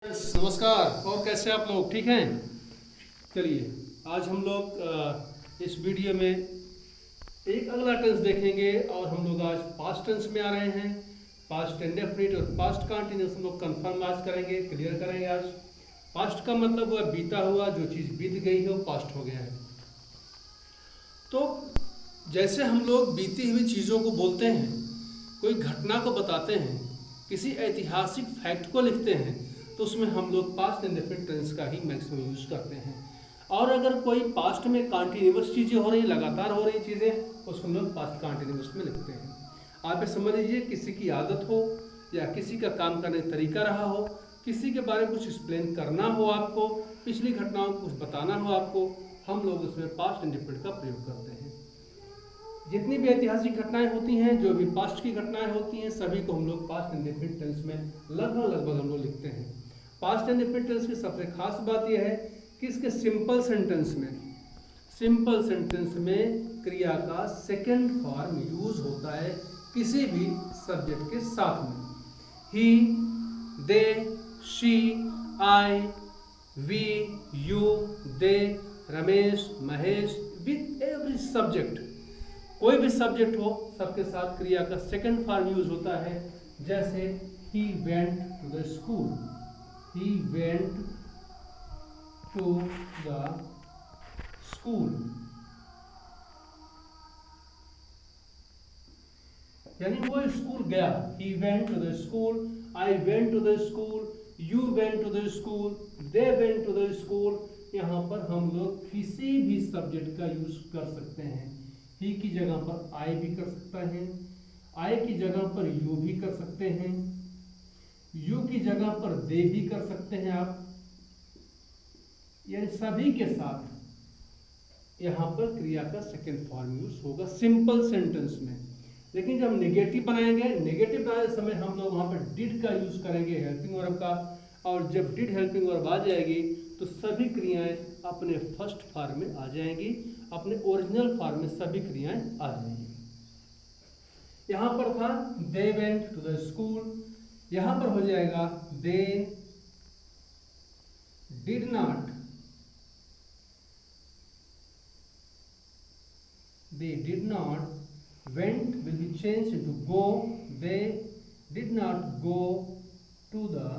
नमस्कार। और कैसे आप लोग ठीक हैं? चलिए आज हम लोग इस वीडियो में एक अगला टेंस देखेंगे और हम लोग आज पास्ट टेंस में आ रहे हैं। पास्ट इंडेफिनिट और पास्ट कंटिन्यूअस हम लोग कंफर्म आज करेंगे, क्लियर करेंगे। आज पास्ट का मतलब हुआ बीता हुआ, जो चीज़ बीत गई है वो पास्ट हो गया है। तो जैसे हम लोग बीती हुई चीज़ों को बोलते हैं, कोई घटना को बताते हैं, किसी ऐतिहासिक फैक्ट को लिखते हैं, तो उसमें हम लोग पास्ट इंडेफिनिट टेंस का ही मैक्सिमम यूज करते हैं। और अगर कोई पास्ट में कंटिन्यूअस चीज़ें हो रही, लगातार हो रही चीज़ें, उसको हम लोग पास्ट कंटिन्यूअस में लिखते हैं। आप ये समझ लीजिए, किसी की आदत हो या किसी का काम करने का तरीका रहा हो, किसी के बारे में कुछ एक्सप्लेन करना हो, आपको पिछली घटनाओं को कुछ बताना हो आपको, हम लोग उसमें पास्ट इंडेफिनिट का प्रयोग करते हैं। जितनी भी ऐतिहासिक घटनाएं होती हैं, जो भी पास्ट की घटनाएं होती हैं, सभी को हम लोग पास्ट इंडेफिनिट टेंस में लगभग हम लोग लिखते हैं। पास्ट इंडेफिनिट टेंस की सबसे खास बात यह है कि इसके सिंपल सेंटेंस में क्रिया का सेकंड फॉर्म यूज होता है किसी भी सब्जेक्ट के साथ में। He, they, she, I, we, you, they, Ramesh, Mahesh, with every subject, कोई भी सब्जेक्ट हो, सबके साथ क्रिया का सेकंड फॉर्म यूज होता है। जैसे he went to the school, he went to the school, यानी वो स्कूल गया। He went to the school, I went to the school, you went to the school, they went to the school. यहाँ पर हम लोग किसी भी subject का यूज कर सकते हैं। ही की जगह पर आई भी कर सकता है, आई की जगह पर यू भी कर सकते हैं, यू की जगह पर दे भी कर सकते हैं आप। यानी सभी के साथ यहाँ पर क्रिया का सेकंड फॉर्म यूज होगा सिंपल सेंटेंस में। लेकिन जब नेगेटिव बनाएंगे, नेगेटिव बनाने समय हम लोग वहाँ पर डिड का यूज करेंगे, हेल्पिंग वर्ब का। और जब डिड हेल्पिंग वर्ब आ जाएगी तो सभी क्रियाएं अपने फर्स्ट फॉर्म में आ जाएंगी, अपने ओरिजिनल फॉर्म में सभी क्रियाएं आ जाएंगी। यहां पर था they went to the school, यहां पर हो जाएगा they did not, they did not, went will be changed into go, they did not go to the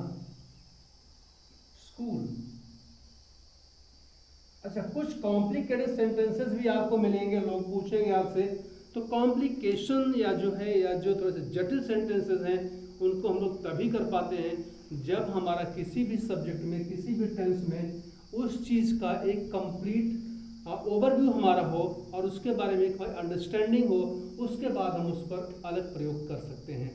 school। अच्छा, कुछ कॉम्प्लिकेटेड सेंटेंसेस भी आपको मिलेंगे, लोग पूछेंगे आपसे। तो कॉम्प्लिकेशन या जो है, या जो थोड़े से जटिल सेंटेंसेस हैं, उनको हम लोग तभी कर पाते हैं जब हमारा किसी भी सब्जेक्ट में, किसी भी टेंस में उस चीज़ का एक कंप्लीट ओवरव्यू हमारा हो और उसके बारे में एक अंडरस्टैंडिंग हो, उसके बाद हम उस पर अलग प्रयोग कर सकते हैं।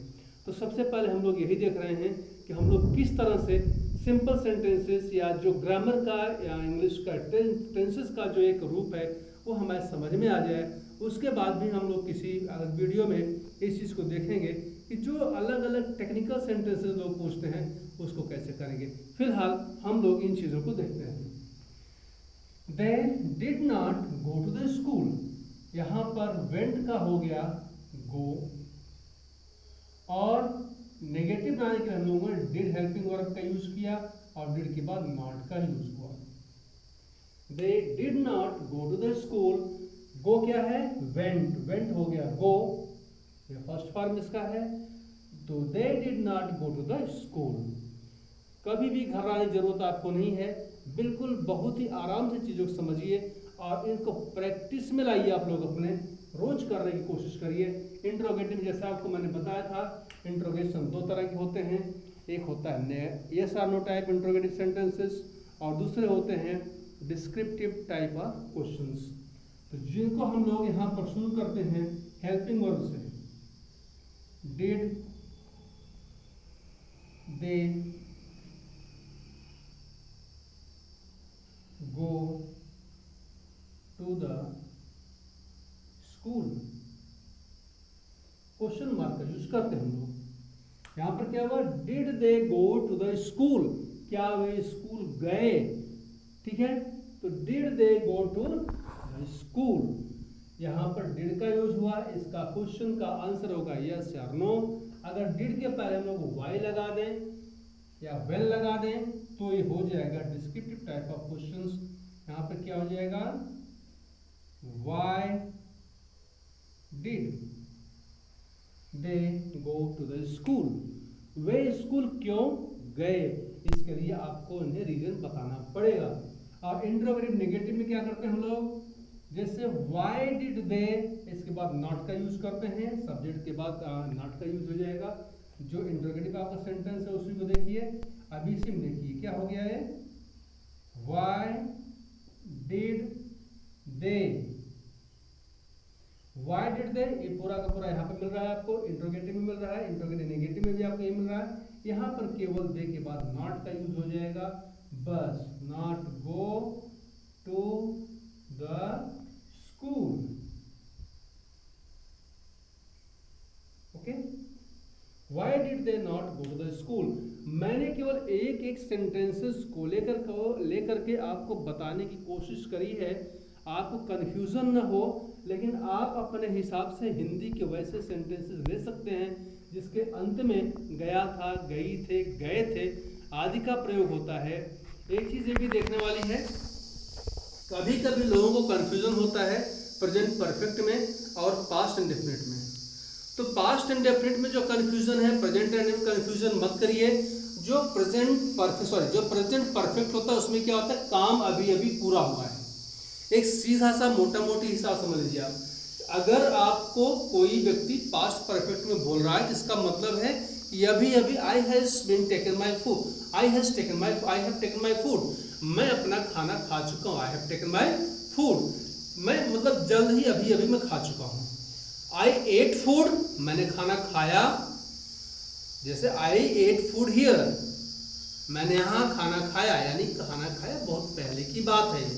तो सबसे पहले हम लोग यही देख रहे हैं कि हम लोग किस तरह से सिंपल सेंटेंसेस या जो ग्रामर का या इंग्लिश का टेंसेस का जो एक रूप है वो हमारे समझ में आ जाए। उसके बाद भी हम लोग किसी अलग वीडियो में इस चीज़ को देखेंगे कि जो अलग अलग टेक्निकल सेंटेंसेस लोग पूछते हैं उसको कैसे करेंगे। फिलहाल हम लोग इन चीज़ों को देखते हैं। They did not go to the school, यहाँ पर went का हो गया go, और नेगेटिव बनाने के लिए हम लोगों ने did हेल्पिंग वर्ब का यूज किया और did के बाद not का यूज हुआ। They did not go to the school, go क्या है, went, went हो गया go, ये फर्स्ट फॉर्म इसका है। तो they did not go to the school। कभी भी घबराने की जरूरत आपको नहीं है, बिल्कुल बहुत ही आराम से चीज़ों को समझिए और इनको प्रैक्टिस में लाइए। आप लोग अपने रोज करने की कोशिश करिए। इंट्रोगेटिव जैसा आपको मैंने बताया था, इंट्रोगेशन दो तरह के होते हैं, एक होता है यस और नो टाइप इंट्रोगेटिव सेंटेंसेस और दूसरे होते हैं डिस्क्रिप्टिव टाइप ऑफ क्वेश्चंस। तो जिनको हम लोग यहाँ पर शुरू करते हैं हेल्पिंग वर्ब से, did, they go to the school, question mark का यूज करते हैं हम लोग। यहां पर क्या हुआ, did they go to the school, क्या वे स्कूल गए, ठीक है। तो did they go to the school, यहां पर डिड का यूज हुआ। इसका क्वेश्चन का आंसर होगा यस या नो। अगर डिड के पहले हम लोग वाई लगा दें या वेल लगा दें तो ये हो जाएगा डिस्क्रिप्टिव टाइप ऑफ क्वेश्चंस। यहाँ पर क्या हो जाएगा, why did they go to the school, वे स्कूल क्यों गए, इसके लिए आपको इन्हें रीजन बताना पड़ेगा। और इंट्रोगेटिव नेगेटिव में क्या करते हैं हम लोग, जैसे व्हाई डिड दे, इसके बाद नॉट का यूज करते हैं, सब्जेक्ट के बाद नॉट का यूज हो जाएगा। जो इंट्रोगेटिव आपका सेंटेंस है उसी को देखिए, अभी इसी में देखिए क्या हो गया है, why did they, why did दे, ये पूरा का पूरा यहाँ पे मिल रहा है आपको, इंट्रोगेटिव में मिल रहा है, इंट्रोगेटिव नेगेटिव में भी आपको ये मिल रहा है। यहाँ पर केवल दे के बाद नॉट का यूज हो जाएगा, बस not go to the school, okay. Why did they not go to the school, मैंने केवल एक एक सेंटेंसेस को लेकर के आपको बताने की कोशिश करी है, आपको कंफ्यूजन न हो, लेकिन आप अपने हिसाब से हिंदी के वैसे सेंटेंसेस ले सकते हैं जिसके अंत में गया था, गई थे, गए थे आदि का प्रयोग होता है। एक चीज़ ये भी देखने वाली है, कभी कभी लोगों को कंफ्यूजन होता है प्रेजेंट परफेक्ट में और पास्ट इंडेफिनिट में। तो पास्ट इंडेफिनिट में जो कंफ्यूजन है, प्रेजेंट इंडेफिनिट में कंफ्यूजन मत करिए। जो प्रेजेंट परफेक्ट होता है उसमें क्या होता है, काम अभी अभी पूरा हुआ है। एक सीधा सा मोटा मोटी हिसाब समझ लीजिए आप, अगर आपको कोई व्यक्ति पास्ट परफेक्ट में बोल रहा है जिसका मतलब है कि अभी अभी I have taken my food, मैं अपना खाना खा चुका हूँ, I have taken my food, मैं मतलब जल्द ही अभी अभी मैं खा चुका हूँ। आई एट फूड, मैंने खाना खाया, जैसे आई एट फूड हियर, मैंने यहाँ खाना खाया, यानी खाना खाया बहुत पहले की बात है,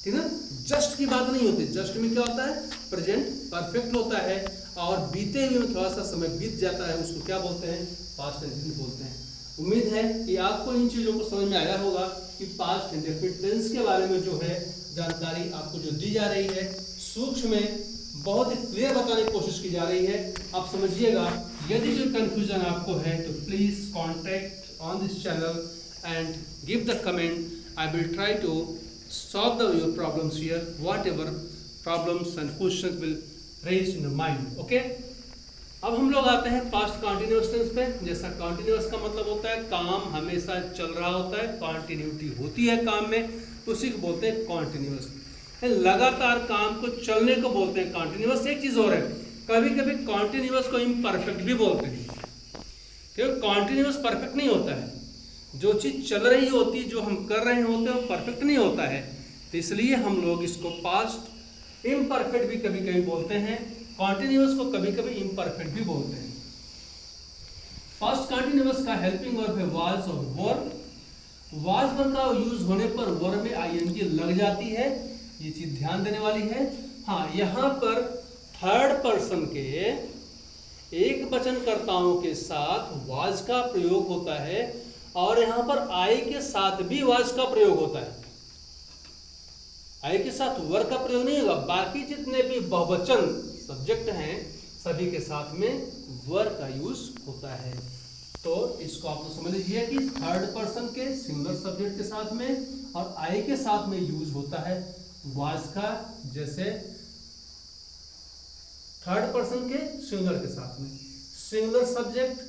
ठीक है। जस्ट की बात नहीं होती, जस्ट में क्या होता है, प्रेजेंट परफेक्ट होता है, और बीते हुए में थोड़ा सा समय बीत जाता है, उसको क्या बोलते हैं, पास्ट इंडेफिनिट बोलते हैं। उम्मीद है कि आपको इन चीज़ों को समझ में आया होगा कि पास्ट इंडेफिनिट टेंस के बारे में जो है जानकारी आपको जो दी जा रही है, सूक्ष्म में बहुत ही क्लियर बताने की कोशिश की जा रही है। आप समझिएगा, यदि कोई कंफ्यूजन आपको है तो please contact on this channel and give the comment. I will try to solve the your problems here, whatever problems and questions will raise in the mind, okay. अब हम लोग आते हैं पास्ट कॉन्टिन्यूअस टेंस पे। जैसा continuous का मतलब होता है काम हमेशा चल रहा होता है, कॉन्टिन्यूटी होती है काम में, उसी को बोलते हैं कॉन्टिन्यूअस। लगातार काम को चलने को बोलते हैं कॉन्टिन्यूअस। एक चीज और है, कभी कभी कॉन्टिन्यूअस को इम्परफेक्ट भी बोलते हैं, क्योंकि कॉन्टिन्यूअस परफेक्ट नहीं होता है। जो चीज चल रही होती है, जो हम कर रहे होते हैं, वो परफेक्ट नहीं होता है, तो इसलिए हम लोग इसको पास्ट इम्परफेक्ट भी कभी कभी बोलते हैं, कॉन्टिन्यूअस को कभी कभी इम्परफेक्ट भी बोलते हैं। पास्ट कॉन्टिन्यूअस का हेल्पिंग वर्ब है वाज और वर। वाज वर्ब का यूज होने पर वर्ब में आईएनजी लग जाती है, ये चीज ध्यान देने वाली है। हाँ, यहाँ पर थर्ड पर्सन के एक वचनकर्ताओं के साथ वाज का प्रयोग होता है, और यहाँ पर आई के साथ भी वाज का प्रयोग होता है। आई के साथ वर का प्रयोग नहीं होगा, बाकी जितने भी बहुवचन सब्जेक्ट हैं सभी के साथ में वर का यूज होता है। तो इसको आप लोग समझ लीजिए कि थर्ड पर्सन के सिंगुलर सब्जेक्ट के साथ में और आई के साथ में यूज होता है वाज का, जैसे थर्ड पर्सन के सिंगुलर के साथ में, singular subject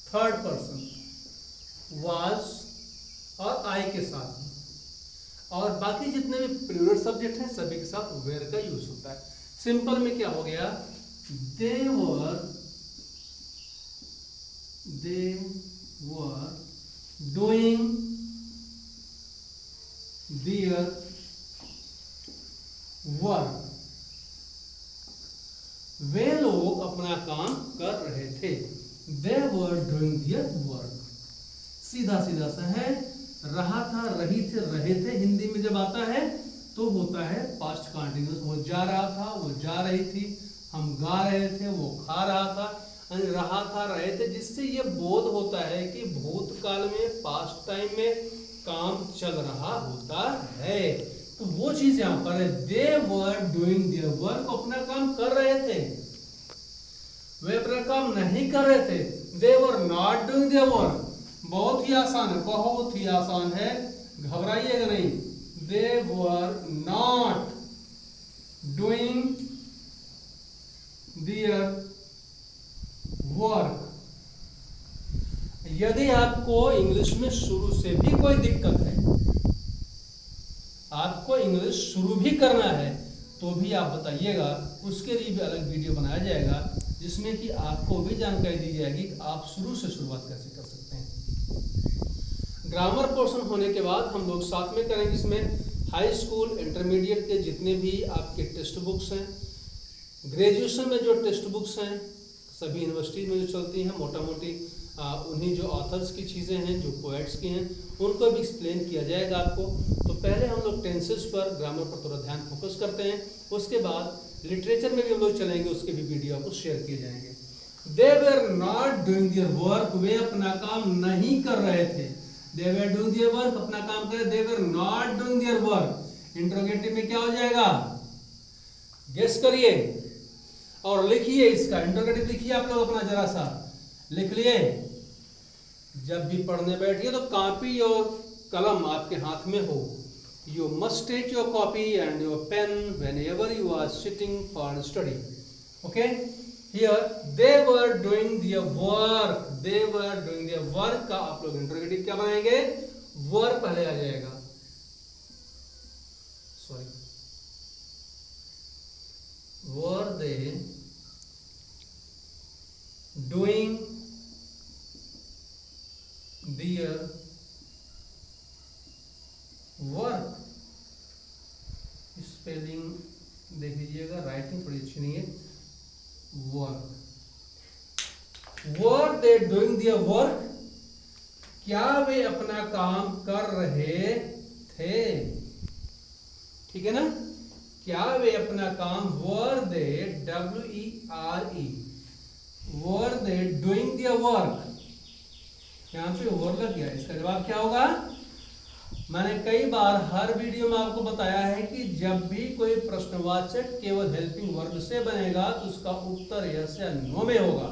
third person was और आई के साथ में, और बाकी जितने भी प्लूरल सब्जेक्ट हैं सभी के साथ वेयर का यूज होता है। सिंपल में क्या हो गया, दे वर डूइंग देयर वर्क, वे लोग अपना काम कर रहे थे। They were doing their work, सीधा सीधा सा है, रहा था, रही थे, रहे थे हिंदी में जब आता है तो होता है पास्ट कॉन्टिन्यूअस। वो जा रहा था, वो जा रही थी, हम गा रहे थे, वो खा रहा था, रहा था, रहे थे, जिससे ये बोध होता है कि भूतकाल में, पास्ट टाइम में काम चल रहा होता है। तो वो चीज यहां पर है, दे वर डूइंग देयर वर्क, अपना काम कर रहे थे, वे अपना काम नहीं कर रहे थे। They were not doing their work, बहुत ही आसान है, बहुत ही आसान है, घबराइएगा नहीं। They were not doing their work. यदि आपको इंग्लिश में शुरू से भी कोई दिक्कत है, आपको इंग्लिश शुरू भी करना है, तो भी आप बताइएगा, उसके लिए भी अलग वीडियो बनाया जाएगा जिसमें कि आपको भी जानकारी दी जाएगी कि आप शुरू से शुरुआत कैसे कर सकते हैं। ग्रामर पोर्शन होने के बाद हम लोग साथ में करेंगे इसमें हाई स्कूल इंटरमीडिएट के जितने भी आपके टेक्स्ट बुक्स हैं, ग्रेजुएशन में जो टेक्स्ट बुक्स हैं सभी यूनिवर्सिटी में जो चलती हैं मोटा मोटी, उन्हीं जो ऑथर्स की चीज़ें हैं, जो पोएट्स की हैं, उनको भी एक्सप्लेन किया जाएगा आपको। तो पहले हम लोग टेंसेस पर, ग्रामर पर थोड़ा ध्यान फोकस करते हैं, उसके बाद लिटरेचर में भी हम लोग चलेंगे, उसके भी वीडियो आपको शेयर किए जाएंगे। They were not doing their work, वे अपना काम नहीं कर रहे थे। They were doing their work, अपना काम कर रहे, they were not doing their work. Interrogative में क्या हो जाएगा, गेस करिए और लिखिए। इसका इंट्रोगेटिव लिखिए आप लोग, अपना जरा सा लिख लिए। जब भी पढ़ने बैठिए तो कॉपी और कलम आपके हाथ में हो। You must take your copy and your pen whenever you are sitting for study. Okay? Here they were doing their work. They were doing their work का आप लोग इंट्रोगेटिव क्या बनाएंगे, were पहले आ जाएगा। Sorry. Were they doing their work? Spelling देख लीजिएगा, writing थोड़ी अच्छी नहीं है। Work, were they doing their work, क्या वे अपना काम कर रहे थे? ठीक है ना, क्या वे अपना काम, were they, WERE, were they doing their work. यहां पे वर लग गया, इसका जवाब क्या होगा? मैंने कई बार हर वीडियो में आपको बताया है कि जब भी कोई प्रश्नवाचक केवल हेल्पिंग वर्ब से बनेगा तो उसका उत्तर यस या नो में होगा।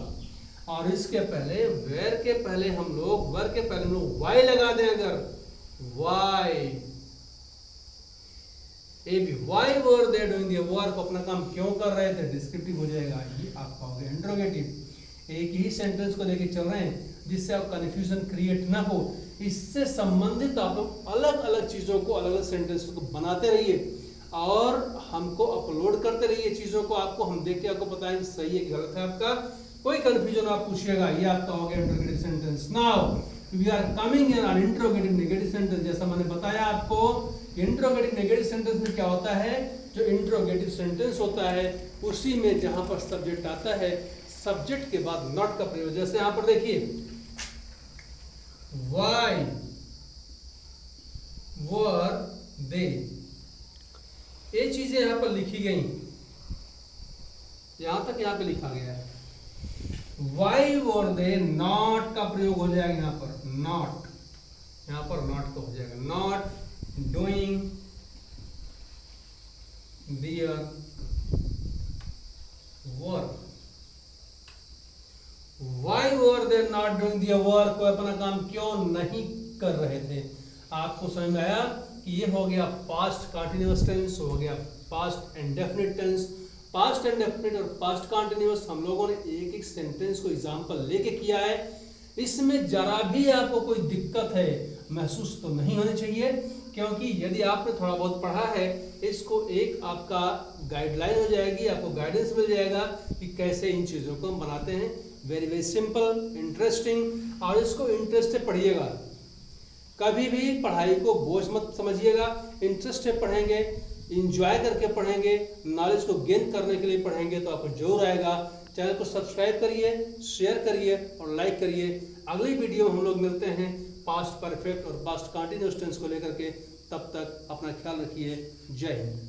और इसके पहले वेर के पहले हम लोग, वर के पहले हम लोग वाई लगा दें, अगर why, A B, why were they doing their work, अपना काम क्यों कर रहे थे, डिस्क्रिप्टिव हो जाएगा। ये आपका हो गया इंट्रोगेटिव। एक ही सेंटेंस को लेके चल रहे हैं जिससे आप कंफ्यूजन क्रिएट ना हो, इससे संबंधित आप लोग अलग अलग चीज़ों को, अलग अलग सेंटेंस को बनाते रहिए और हमको अपलोड करते रहिए चीज़ों को। आपको हम देख के आपको बताएंगे सही है कि गलत है आपका। कोई कंफ्यूजन आप पूछिएगा। ये आपका हो गया interrogative sentence. Now we are coming in on interrogative negative sentence. जैसा मैंने बताया आपको, इंट्रोगेटिव नेगेटिव सेंटेंस में क्या होता है, जो इंट्रोगेटिव सेंटेंस होता है उसी में जहां पर सब्जेक्ट आता है, सब्जेक्ट के बाद नॉट का प्रयोग। जैसे यहां पर देखिए, Why were they, ये चीजें यहां पर लिखी गई, यहां तक यहां पे लिखा गया है। Why were they, not का प्रयोग हो जाएगा यहां पर, not, यहां पर not का हो जाएगा, not doing their work। Why were they not doing their work, वो अपना काम क्यों नहीं कर रहे थे। आपको समझ में आया कि ये हो गया पास्ट कंटिन्यूअस टेंस, हो गया past indefinite tense. Past indefinite और पास्ट कंटिन्यूअस हम लोगों ने एक एक सेंटेंस को एग्जांपल लेके किया है। इसमें जरा भी आपको कोई दिक्कत है महसूस तो नहीं होनी चाहिए, क्योंकि यदि आपने थोड़ा बहुत पढ़ा है, इसको एक आपका गाइडलाइन हो जाएगी, आपको गाइडेंस मिल जाएगा कि कैसे इन चीज़ों को हम बनाते हैं। वेरी वेरी सिंपल, इंटरेस्टिंग, और इसको इंटरेस्ट से पढ़िएगा। कभी भी पढ़ाई को बोझ मत समझिएगा, इंटरेस्ट से पढ़ेंगे, इंजॉय करके पढ़ेंगे, नॉलेज को गेन करने के लिए पढ़ेंगे तो आपको जोर आएगा। चैनल को सब्सक्राइब करिए, शेयर करिए और लाइक करिए। अगली वीडियो में हम लोग मिलते हैं पास्ट परफेक्ट और पास्ट कंटिन्यूअस टेंस को लेकर के। तब तक अपना ख्याल रखिए। जय हिंद।